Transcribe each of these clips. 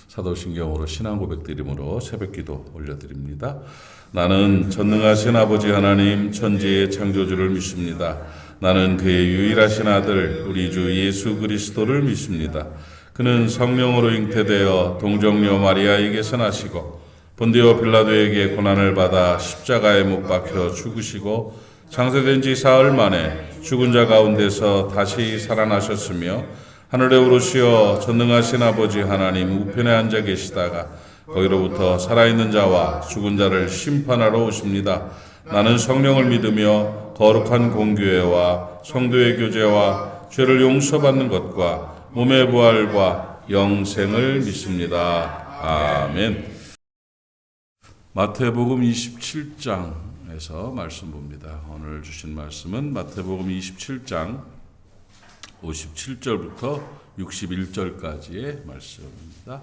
사도신경으로 신앙 고백드림으로 새벽기도 올려드립니다. 나는 전능하신 아버지 하나님 천지의 창조주를 믿습니다. 나는 그의 유일하신 아들 우리 주 예수 그리스도를 믿습니다. 그는 성령으로 잉태되어 동정녀 마리아에게서 나시고 본디오 빌라도에게 고난을 받아 십자가에 못 박혀 죽으시고 장사된 지 사흘 만에 죽은 자 가운데서 다시 살아나셨으며 하늘에 오르시어 전능하신 아버지 하나님 우편에 앉아 계시다가 거기로부터 살아있는 자와 죽은 자를 심판하러 오십니다. 나는 성령을 믿으며 거룩한 공교회와 성도의 교제와 죄를 용서받는 것과 몸의 부활과 영생을 믿습니다. 아멘. 마태복음 27장에서 말씀 봅니다. 오늘 주신 말씀은 마태복음 27장 57절부터 61절까지의 말씀입니다.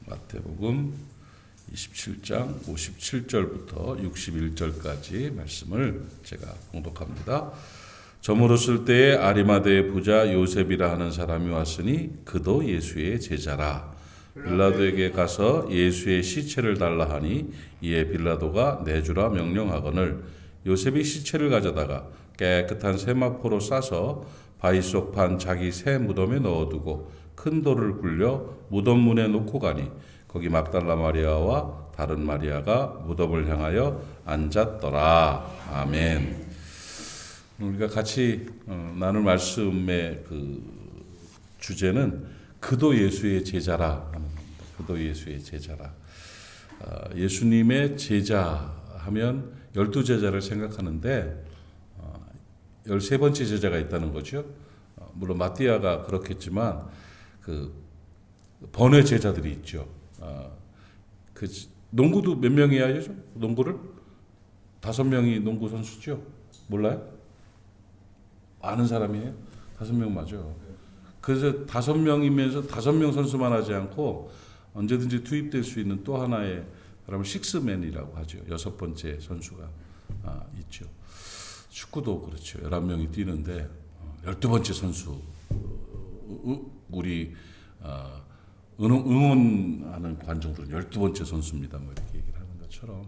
마태복음 27장 57절부터 61절까지 말씀을 제가 봉독합니다. 저물었을 때에 아리마대의 부자 요셉이라 하는 사람이 왔으니 그도 예수의 제자라. 빌라도에게 가서 예수의 시체를 달라 하니 이에 빌라도가 내주라 명령하거늘 요셉이 시체를 가져다가 깨끗한 세마포로 싸서 바위 속 판 자기 새 무덤에 넣어두고 큰 돌을 굴려 무덤 문에 놓고 가니 거기 막달라 마리아와 다른 마리아가 무덤을 향하여 앉았더라. 아멘. 우리가 같이 나눌 말씀의 그 주제는 그도 예수의 제자라 하는 겁니다. 그도 예수의 제자라. 예수님의 제자 하면 12제자를 생각하는데 13번째 제자가 있다는 거죠. 물론 마띠아가 그렇겠지만 그 번외 제자들이 있죠. 그 농구도 몇 명이 하죠? 농구를? 5명이 농구 선수죠? 몰라요? 아는 사람이에요? 5명 맞아요. 그래서 5명이면서 5명 선수만 하지 않고 언제든지 투입될 수 있는 또 하나의 사람을 식스맨이라고 하죠. 6번째 선수가 있죠. 축구도 그렇죠. 11명이 뛰는데 12번째 선수 우리 응원하는 관중들은 12번째 선수입니다. 뭐 이렇게 얘기를 하는 것처럼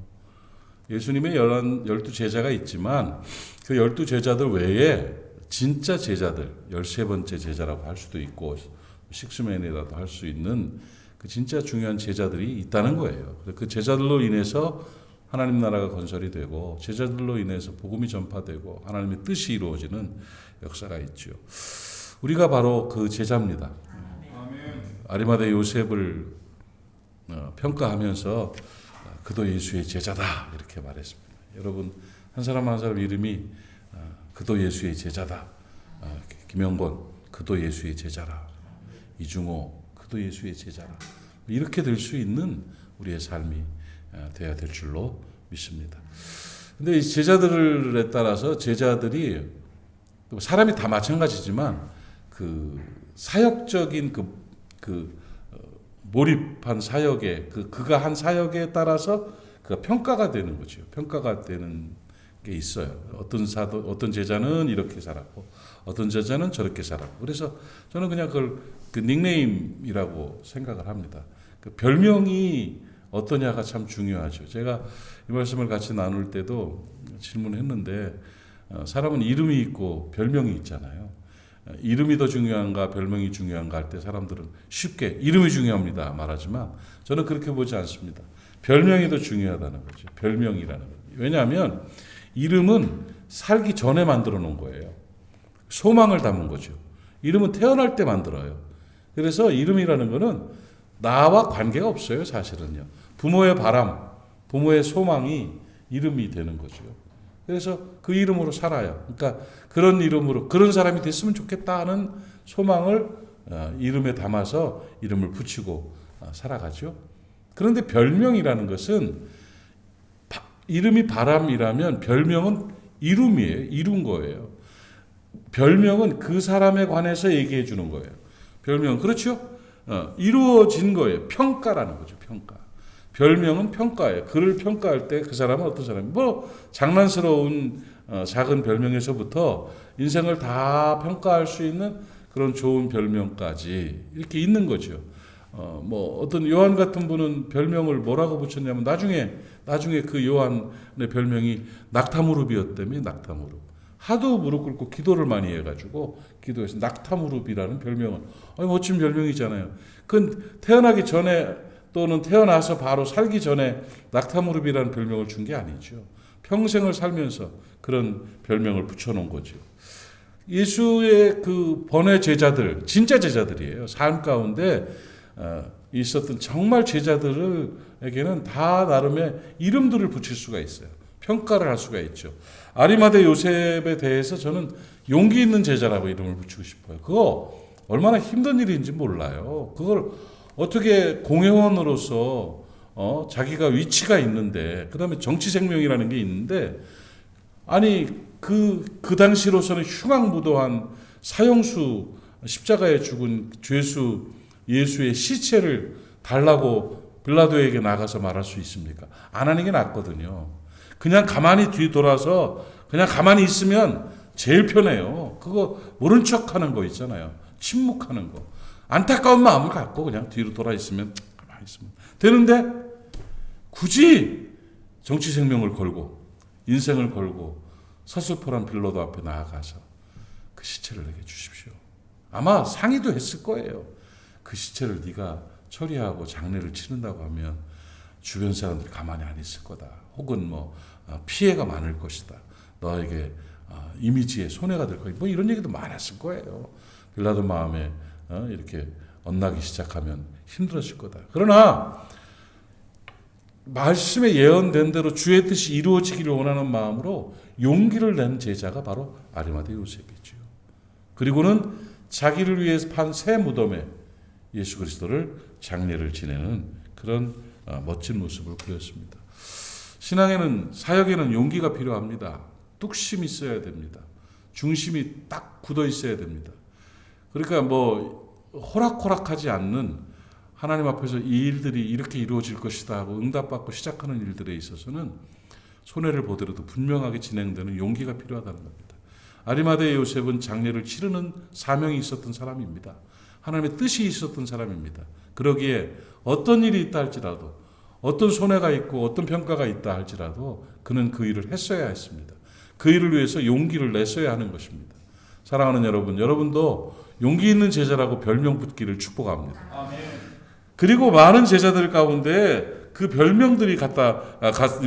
예수님의 12제자가 있지만 그 12제자들 외에 진짜 제자들 13번째 제자라고 할 수도 있고 식스맨이라도 할 수 있는 그 진짜 중요한 제자들이 있다는 거예요. 그 제자들로 인해서 하나님 나라가 건설이 되고 제자들로 인해서 복음이 전파되고 하나님의 뜻이 이루어지는 역사가 있죠. 우리가 바로 그 제자입니다. 아리마대 요셉을 평가하면서 그도 예수의 제자다 이렇게 말했습니다. 여러분 한 사람 한 사람 이름이 그도 예수의 제자다. 김영권 그도 예수의 제자라. 이중호 그도 예수의 제자라. 이렇게 될 수 있는 우리의 삶이 되어야 될 줄로 믿습니다. 근데 이 제자들에 따라서 제자들이 사람이 다 마찬가지지만 그 사역적인 몰입한 사역에 그가 한 사역에 따라서 그가 평가가 되는 거죠. 평가가 되는 게 있어요. 어떤 제자는 이렇게 살았고 어떤 제자는 저렇게 살았고 그래서 저는 그냥 그걸 그 닉네임이라고 생각을 합니다. 그 별명이 어떠냐가 참 중요하죠. 제가 이 말씀을 같이 나눌 때도 질문했는데 사람은 이름이 있고 별명이 있잖아요. 이름이 더 중요한가 별명이 중요한가 할 때 사람들은 쉽게 이름이 중요합니다 말하지만 저는 그렇게 보지 않습니다. 별명이 더 중요하다는 거죠. 별명이라는 거죠. 왜냐하면 이름은 살기 전에 만들어 놓은 거예요. 소망을 담은 거죠. 이름은 태어날 때 만들어요. 그래서 이름이라는 거는 나와 관계가 없어요. 사실은요. 부모의 바람, 부모의 소망이 이름이 되는 거죠. 그래서 그 이름으로 살아요. 그러니까 그런 이름으로 그런 사람이 됐으면 좋겠다 하는 소망을 이름에 담아서 이름을 붙이고 살아가죠. 그런데 별명이라는 것은 이름이 바람이라면 별명은 이름이에요. 이룬 거예요. 별명은 그 사람에 관해서 얘기해 주는 거예요. 별명 그렇죠? 이루어진 거예요. 평가라는 거죠. 평가. 별명은 평가예요. 그를 평가할 때 그 사람은 어떤 사람이 뭐 장난스러운 작은 별명에서부터 인생을 다 평가할 수 있는 그런 좋은 별명까지 이렇게 있는 거죠. 뭐 어떤 요한 같은 분은 별명을 뭐라고 붙였냐면 나중에 그 요한의 별명이 낙타무릎이었다며. 낙타무릎. 하도 무릎 꿇고 기도를 많이 해가지고 기도해서 낙타무릎이라는 별명은 멋진 별명이잖아요. 그건 태어나기 전에 또는 태어나서 바로 살기 전에 낙타무릎이라는 별명을 준 게 아니죠. 평생을 살면서 그런 별명을 붙여놓은 거죠. 예수의 그 번외 제자들, 진짜 제자들이에요. 삶 가운데 있었던 정말 제자들에게는 다 나름의 이름들을 붙일 수가 있어요. 평가를 할 수가 있죠. 아리마대 요셉에 대해서 저는 용기 있는 제자라고 이름을 붙이고 싶어요. 그거 얼마나 힘든 일인지 몰라요. 그걸 어떻게 공회원으로서 자기가 위치가 있는데, 그 다음에 정치 생명이라는 게 있는데, 아니 그 당시로서는 흉악무도한 사형수, 십자가에 죽은 죄수 예수의 시체를 달라고 빌라도에게 나가서 말할 수 있습니까? 안 하는 게 낫거든요. 그냥 가만히 뒤돌아서 그냥 가만히 있으면 제일 편해요. 그거 모른 척하는 거 있잖아요. 침묵하는 거. 안타까운 마음을 갖고 그냥 뒤로 돌아 있으면 가만히 있으면 되는데, 굳이 정치 생명을 걸고 인생을 걸고 서슬퍼런 빌라도 앞에 나아가서 그 시체를 내게 주십시오. 아마 상의도 했을 거예요. 그 시체를 네가 처리하고 장례를 치른다고 하면 주변 사람들이 가만히 안 있을 거다. 혹은 뭐 피해가 많을 것이다. 너에게 이미지에 손해가 될 거다. 뭐 이런 얘기도 많았을 거예요. 빌라도 마음에 이렇게 엇나기 시작하면 힘들어질 거다. 그러나 말씀에 예언된 대로 주의 뜻이 이루어지기를 원하는 마음으로 용기를 낸 제자가 바로 아리마대 요셉이죠. 그리고는 자기를 위해서 판 새 무덤에 예수 그리스도를 장례를 지내는 그런 멋진 모습을 보였습니다. 신앙에는, 사역에는 용기가 필요합니다. 뚝심이 있어야 됩니다. 중심이 딱 굳어 있어야 됩니다. 그러니까 뭐 호락호락하지 않는, 하나님 앞에서 이 일들이 이렇게 이루어질 것이다 하고 응답받고 시작하는 일들에 있어서는 손해를 보더라도 분명하게 진행되는 용기가 필요하다는 겁니다. 아리마대 요셉은 장례를 치르는 사명이 있었던 사람입니다. 하나님의 뜻이 있었던 사람입니다. 그러기에 어떤 일이 있다 할지라도, 어떤 손해가 있고 어떤 평가가 있다 할지라도 그는 그 일을 했어야 했습니다. 그 일을 위해서 용기를 냈어야 하는 것입니다. 사랑하는 여러분, 여러분도 용기 있는 제자라고 별명 붙기를 축복합니다. 아멘. 그리고 많은 제자들 가운데 그 별명들이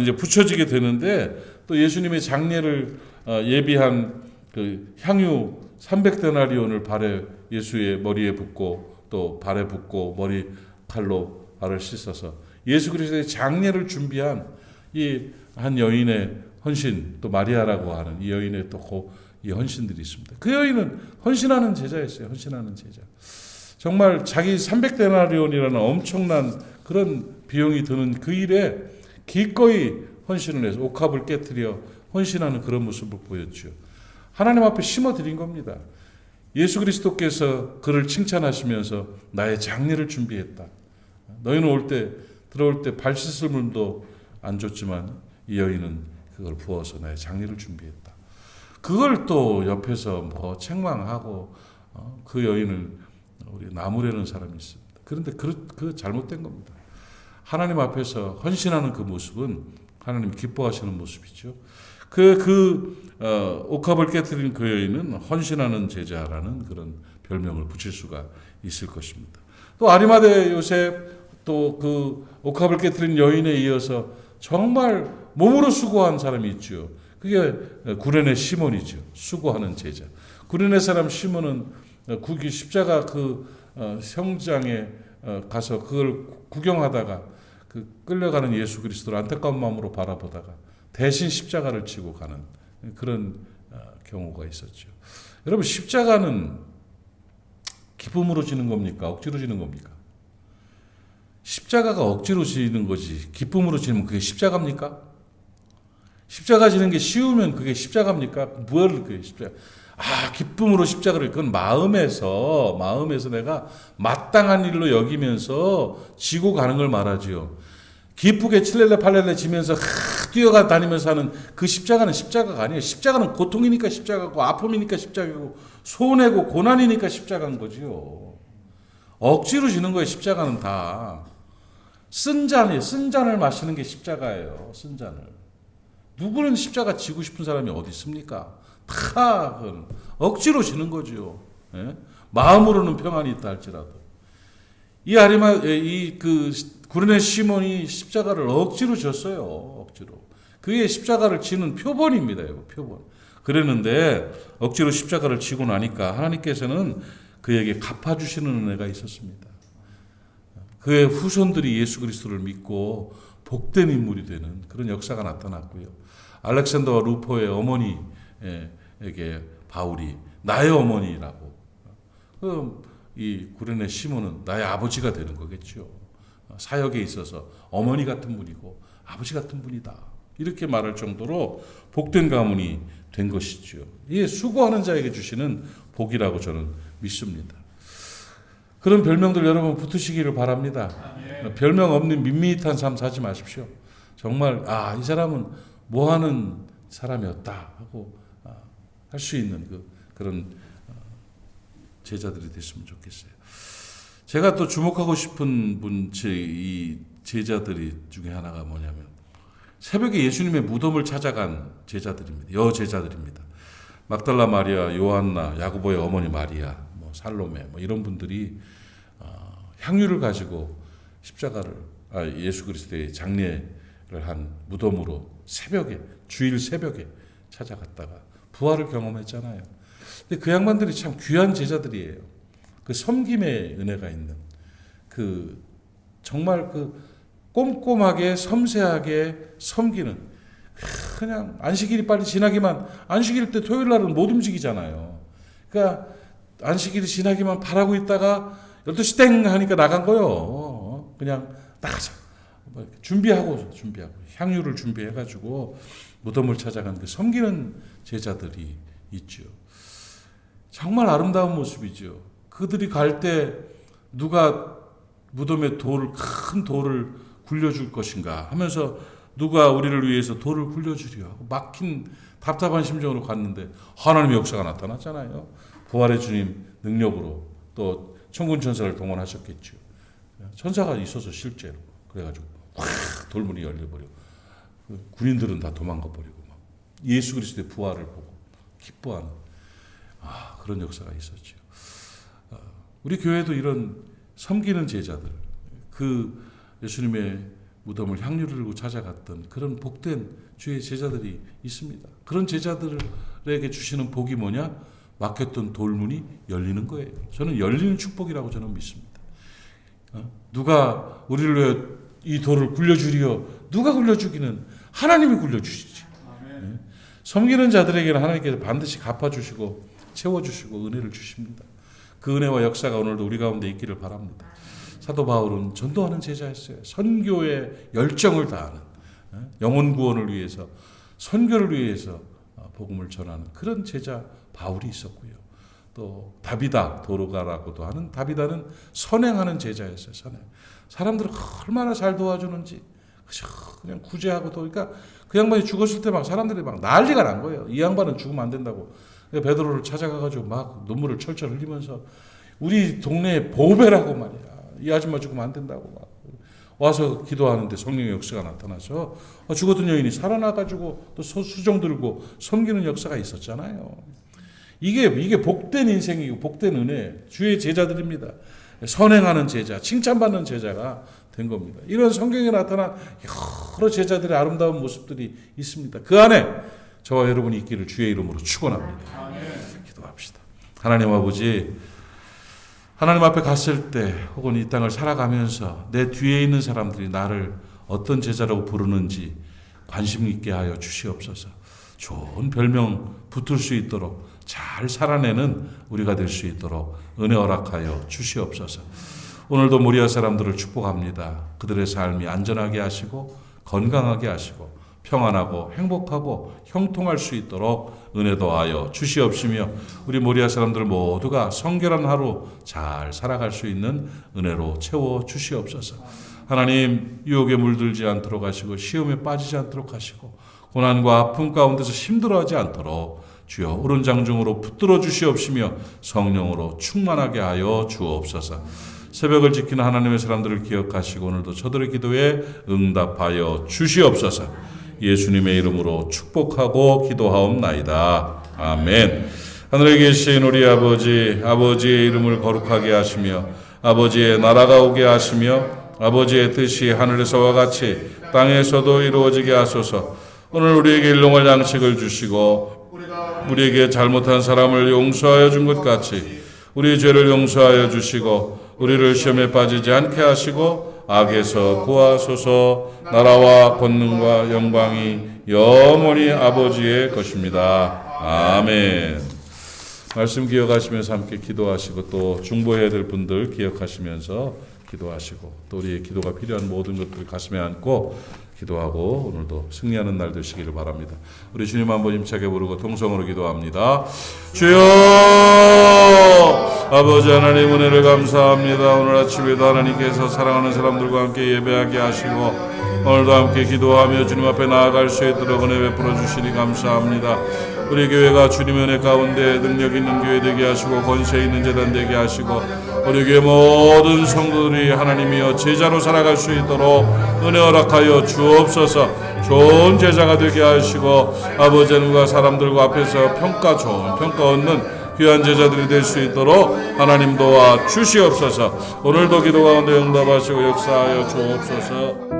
이제 붙여지게 되는데, 또 예수님의 장례를 예비한 그 향유 300데나리온을 발에, 예수의 머리에 붓고 또 발에 붓고 머리 칼로 발을 씻어서 예수 그리스도의 장례를 준비한 이 한 여인의 헌신, 또 마리아라고 하는 이 여인의 또 이 헌신들이 있습니다. 그 여인은 헌신하는 제자였어요. 헌신하는 제자. 정말 자기 300데나리온이라는 엄청난 그런 비용이 드는 그 일에 기꺼이 헌신을 해서 옥합을 깨뜨려 헌신하는 그런 모습을 보였죠. 하나님 앞에 심어드린 겁니다. 예수 그리스도께서 그를 칭찬하시면서 나의 장례를 준비했다. 너희는 들어올 때 발 씻을 물도 안 줬지만 이 여인은 그걸 부어서 나의 장례를 준비했다. 그걸 또 옆에서 뭐 책망하고 그 여인을 우리 나무라는 사람이 있습니다. 그런데 그 잘못된 겁니다. 하나님 앞에서 헌신하는 그 모습은 하나님 기뻐하시는 모습이죠. 옥합을 깨뜨린 그 여인은 헌신하는 제자라는 그런 별명을 붙일 수가 있을 것입니다. 또 아리마대 요셉, 또 그 옥합을 깨뜨린 여인에 이어서 정말 몸으로 수고한 사람이 있죠. 그게 구레네 시몬이죠. 수고하는 제자. 구레네 사람 시몬은 구기 십자가 형장에 가서 그걸 구경하다가 그 끌려가는 예수 그리스도를 안타까운 마음으로 바라보다가 대신 십자가를 지고 가는 그런 경우가 있었죠. 여러분, 십자가는 기쁨으로 지는 겁니까? 억지로 지는 겁니까? 십자가가 억지로 지는 거지 기쁨으로 지면 그게 십자가입니까? 십자가 지는 게 쉬우면 그게 십자가입니까? 뭘 그게 십자가? 기쁨으로 십자가를, 그건 마음에서 내가 마땅한 일로 여기면서 지고 가는 걸 말하지요. 기쁘게 칠렐레 팔렐레 지면서 뛰어가 다니면서 하는 그 십자가는 십자가가 아니에요. 십자가는 고통이니까 십자가고 아픔이니까 십자가고 손해고 고난이니까 십자가인 거지요. 억지로 지는 거예요. 십자가는 다. 쓴 잔이에요. 쓴 잔을 마시는 게 십자가예요. 쓴 잔을. 누구는 십자가 지고 싶은 사람이 어디 있습니까? 다 억지로 지는 거죠. 예? 마음으로는 평안이 있다 할지라도. 구레네 시몬이 십자가를 억지로 졌어요. 억지로. 그게 십자가를 지는 표본입니다. 표본. 그랬는데 억지로 십자가를 지고 나니까 하나님께서는 그에게 갚아주시는 은혜가 있었습니다. 그의 후손들이 예수 그리스도를 믿고 복된 인물이 되는 그런 역사가 나타났고요. 알렉산더와 루포의 어머니에게 바울이 나의 어머니라고. 이 구레네 시몬은 나의 아버지가 되는 거겠죠. 사역에 있어서 어머니 같은 분이고 아버지 같은 분이다. 이렇게 말할 정도로 복된 가문이 된 것이죠. 이게 수고하는 자에게 주시는 복이라고 저는 믿습니다. 그런 별명들 여러분 붙으시기를 바랍니다. 별명 없는 밋밋한 삶 사지 마십시오. 정말 이 사람은 뭐하는 사람이었다 하고 할 수 있는 그런 제자들이 됐으면 좋겠어요. 제가 또 주목하고 싶은 이 제자들이 중에 하나가 뭐냐면 새벽에 예수님의 무덤을 찾아간 제자들입니다. 여제자들입니다. 막달라 마리아, 요한나, 야고보의 어머니 마리아, 살로메 이런 분들이 향유를 가지고 예수 그리스도의 장례를 한 무덤으로 주일 새벽에 찾아갔다가 부활을 경험했잖아요. 근데 그 양반들이 참 귀한 제자들이에요. 그 섬김의 은혜가 있는 정말 꼼꼼하게 섬세하게 섬기는 그냥 안식일이 빨리 지나기만 안식일 때 토요일 날은 못 움직이잖아요. 그러니까 안식일이 지나기만 바라고 있다가 12시 땡 하니까 나간 거요. 그냥 나가자. 준비하고 향유를 준비해가지고 무덤을 찾아간 섬기는 제자들이 있죠. 정말 아름다운 모습이죠. 그들이 갈 때 누가 무덤에 큰 돌을 굴려줄 것인가 하면서 누가 우리를 위해서 돌을 굴려주려 하고 막힌 답답한 심정으로 갔는데 하나님의 역사가 나타났잖아요. 부활의 주님 능력으로 또 천군 천사를 동원하셨겠죠. 천사가 있어서 실제로 그래가지고 확 돌문이 열려버리고 군인들은 다 도망가 버리고 예수 그리스도의 부활을 보고 기뻐하는 그런 역사가 있었죠. 우리 교회도 이런 섬기는 제자들, 예수님의 무덤을 향유를 들고 찾아갔던 그런 복된 주의 제자들이 있습니다. 그런 제자들에게 주시는 복이 뭐냐? 막혔던 돌문이 열리는 거예요. 저는 열리는 축복이라고 저는 믿습니다. 누가 우리를 위해 이 돌을 굴려주리요? 누가 굴려주기는 하나님이 굴려주시지. 네. 섬기는 자들에게는 하나님께서 반드시 갚아주시고 채워주시고 은혜를 주십니다. 그 은혜와 역사가 오늘도 우리 가운데 있기를 바랍니다. 사도 바울은 전도하는 제자였어요. 선교의 열정을 다하는 영혼 구원을 위해서 선교를 위해서 복음을 전하는 그런 제자 바울이 있었고요. 또 다비다 도로가라고도 하는 다비다는 선행하는 제자였어요. 선행. 사람들을 얼마나 잘 도와주는지 그냥 구제하고 그러니까 그 양반이 죽었을 때 사람들이 난리가 난 거예요. 이 양반은 죽으면 안 된다고. 베드로를 찾아가가지고 눈물을 철철 흘리면서 우리 동네에 보배라고 말이야. 이 아줌마 죽으면 안 된다고 와서 기도하는데 성령의 역사가 나타나서 죽었던 여인이 살아나가지고 또 수종 들고 섬기는 역사가 있었잖아요. 이게 복된 인생이고 복된 은혜, 주의 제자들입니다. 선행하는 제자, 칭찬받는 제자가 된 겁니다. 이런 성경에 나타난 여러 제자들의 아름다운 모습들이 있습니다. 그 안에 저와 여러분이 있기를 주의 이름으로 축원합니다. 기도합시다. 하나님 아버지, 하나님 앞에 갔을 때 혹은 이 땅을 살아가면서 내 뒤에 있는 사람들이 나를 어떤 제자라고 부르는지 관심 있게 하여 주시옵소서. 좋은 별명 붙을 수 있도록 잘 살아내는 우리가 될 수 있도록 은혜 허락하여 주시옵소서. 오늘도 모리아 사람들을 축복합니다. 그들의 삶이 안전하게 하시고 건강하게 하시고 평안하고 행복하고 형통할 수 있도록 은혜 더하여 주시옵시며 우리 모리아 사람들 모두가 성결한 하루 잘 살아갈 수 있는 은혜로 채워 주시옵소서. 하나님 유혹에 물들지 않도록 하시고 시험에 빠지지 않도록 하시고 고난과 아픔 가운데서 힘들어하지 않도록 주여 오른 장중으로 붙들어 주시옵시며 성령으로 충만하게 하여 주옵소서. 새벽을 지키는 하나님의 사람들을 기억하시고 오늘도 저들의 기도에 응답하여 주시옵소서. 예수님의 이름으로 축복하고 기도하옵나이다. 아멘. 하늘에 계신 우리 아버지, 아버지의 이름을 거룩하게 하시며 아버지의 나라가 오게 하시며 아버지의 뜻이 하늘에서와 같이 땅에서도 이루어지게 하소서. 오늘 우리에게 일용할 양식을 주시고 우리에게 잘못한 사람을 용서하여 준 것 같이 우리의 죄를 용서하여 주시고 우리를 시험에 빠지지 않게 하시고 악에서 구하소서. 나라와 권능과 영광이 영원히 아버지의 것입니다. 아멘. 말씀 기억하시면서 함께 기도하시고 또 중보해야 될 분들 기억하시면서 기도하시고 또 우리의 기도가 필요한 모든 것들을 가슴에 안고 기도하고 오늘도 승리하는 날 되시기를 바랍니다. 우리 주님 한번 힘차게 부르고 통성으로 기도합니다. 주여 아버지 하나님 은혜를 감사합니다. 오늘 아침에도 하나님께서 사랑하는 사람들과 함께 예배하게 하시고 오늘도 함께 기도하며 주님 앞에 나아갈 수 있도록 은혜 베풀어 주시니 감사합니다. 우리 교회가 주님의 은혜 가운데 능력 있는 교회 되게 하시고 권세 있는 재단 되게 하시고 우리 교회 모든 성도들이 하나님이여 제자로 살아갈 수 있도록 은혜 허락하여 주옵소서. 좋은 제자가 되게 하시고 아버지 하나님과 사람들과 앞에서 좋은 평가 얻는 귀한 제자들이 될 수 있도록 하나님 도와 주시옵소서. 오늘도 기도 가운데 응답하시고 역사하여 주옵소서.